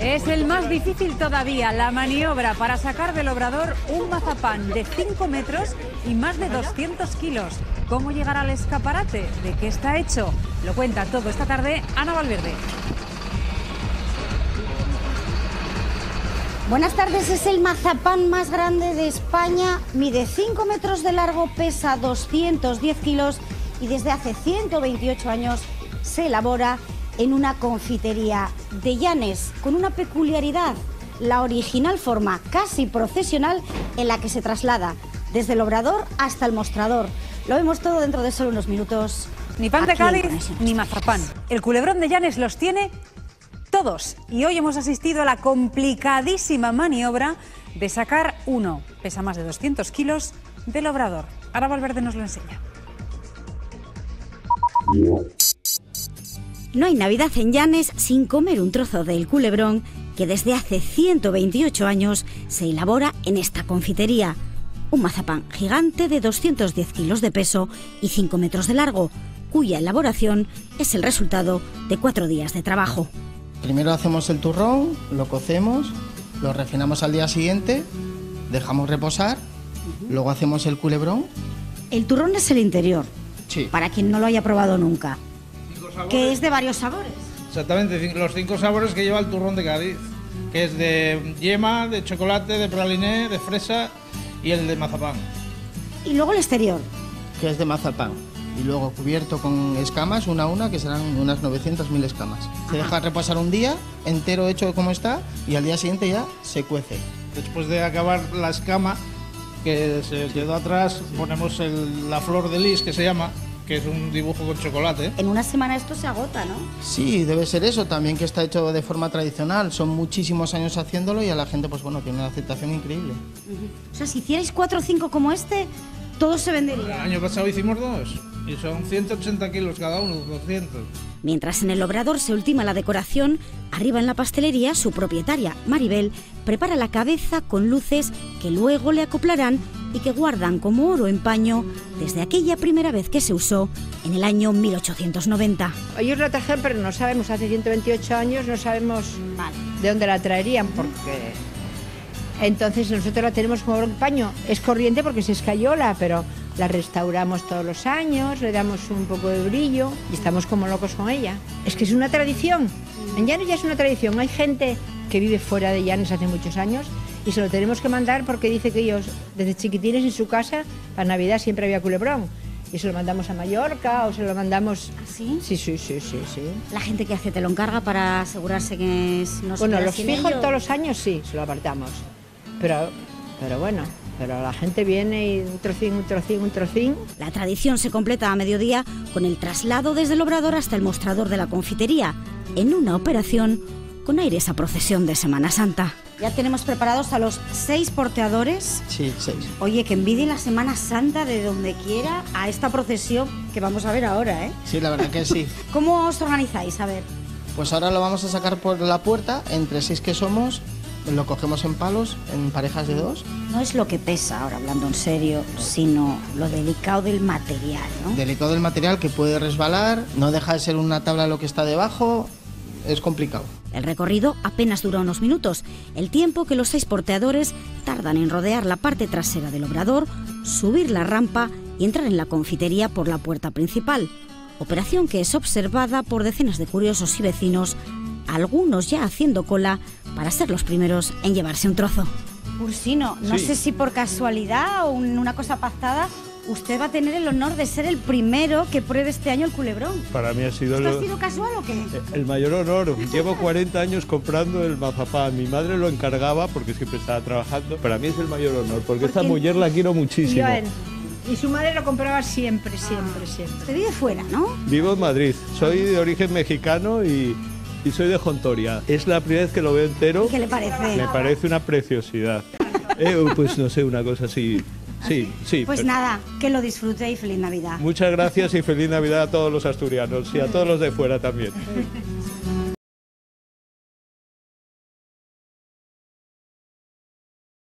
Es el más difícil todavía, la maniobra para sacar del obrador un mazapán de 5 metros y más de 200 kilos. ¿Cómo llegar al escaparate? ¿De qué está hecho? Lo cuenta todo esta tarde Ana Valverde. Buenas tardes, es el mazapán más grande de España, mide 5 metros de largo, pesa 210 kilos y desde hace 128 años se elabora en una confitería de Llanes, con una peculiaridad, la original forma casi procesional en la que se traslada desde el obrador hasta el mostrador. Lo vemos todo dentro de solo unos minutos. Ni pan de Cádiz ni mazapán. El culebrón de Llanes los tiene todos. Y hoy hemos asistido a la complicadísima maniobra de sacar uno, pesa más de 200 kilos, del obrador. Ahora Valverde nos lo enseña. No hay Navidad en Llanes sin comer un trozo del culebrón que desde hace 128 años se elabora en esta confitería. Un mazapán gigante de 210 kilos de peso y 5 metros de largo, cuya elaboración es el resultado de 4 días de trabajo. Primero hacemos el turrón, lo cocemos, lo refinamos al día siguiente, dejamos reposar, luego hacemos el culebrón. El turrón es el interior, Sí. para quien no lo haya probado nunca, que es de varios sabores. Exactamente, los 5 sabores que lleva el turrón de Cádiz, que es de yema, de chocolate, de praliné, de fresa y el de mazapán. Y luego el exterior. Que es de mazapán. Y luego cubierto con escamas, una a una, que serán unas 900.000 escamas. Se deja reposar un día, entero hecho como está, y al día siguiente ya se cuece. Después de acabar la escama, que se quedó atrás, ponemos la flor de lis, que se llama, que es un dibujo con chocolate. En una semana esto se agota, ¿no? Sí, debe ser eso, también que está hecho de forma tradicional. Son muchísimos años haciéndolo y a la gente, pues bueno, tiene una aceptación increíble. O sea, si hicierais 4 o 5 como este, todo se El vendería. año pasado hicimos 2 y son 180 kilos cada uno, 200. Mientras en el obrador se ultima la decoración, arriba en la pastelería su propietaria, Maribel, prepara la cabeza con luces que luego le acoplarán y que guardan como oro en paño desde aquella primera vez que se usó en el año 1890. Ellos la trajeron, pero no sabemos, hace 128 años no sabemos de dónde la traerían, porque entonces nosotros la tenemos como oro en paño. Es corriente porque se escayola, pero la restauramos todos los años, le damos un poco de brillo y estamos como locos con ella. Es que es una tradición. En Llanes ya es una tradición. Hay gente que vive fuera de Llanes hace muchos años y se lo tenemos que mandar porque dice que ellos, desde chiquitines en su casa, para Navidad siempre había culebrón. Y se lo mandamos a Mallorca o se lo mandamos... ¿Así? Sí. La gente que hace te lo encarga para asegurarse que no se Bueno, queda los sin fijos ello. todos los años sí, se lo apartamos. Pero bueno, pero la gente viene y un trocín. La tradición se completa a mediodía con el traslado desde el obrador hasta el mostrador de la confitería, en una operación con aires a procesión de Semana Santa. Ya tenemos preparados a los 6 porteadores. Sí, 6. Oye, que envidien la Semana Santa de donde quiera a esta procesión que vamos a ver ahora, ¿eh? Sí, la verdad que sí. ¿Cómo os organizáis? A ver. Pues ahora lo vamos a sacar por la puerta, entre 6 que somos, lo cogemos en palos, en parejas de 2. No es lo que pesa, ahora hablando en serio, sino lo delicado del material, ¿no? Delicado del material, que puede resbalar, no deja de ser una tabla lo que está debajo, es complicado. El recorrido apenas dura unos minutos, el tiempo que los 6 porteadores tardan en rodear la parte trasera del obrador, subir la rampa y entrar en la confitería por la puerta principal. Operación que es observada por decenas de curiosos y vecinos, algunos ya haciendo cola para ser los primeros en llevarse un trozo. Ursino, no sé si por casualidad o una cosa pactada, usted va a tener el honor de ser el primero que pruebe este año el culebrón. Para mí ha sido ¿Esto ha sido casual o qué? el mayor honor. Llevo 40 años comprando el mazapán. Mi madre lo encargaba porque siempre estaba trabajando. Para mí es el mayor honor, porque esta mujer la quiero muchísimo. Y su madre lo compraba siempre. Usted vive fuera, ¿no? Vivo en Madrid. Soy de origen mexicano y soy de Jontoria. Es la primera vez que lo veo entero. ¿Qué le parece? Me parece una preciosidad. Pues no sé, una cosa así. Sí. Pues nada, que lo disfrute y feliz Navidad. Muchas gracias y feliz Navidad a todos los asturianos y a todos los de fuera también.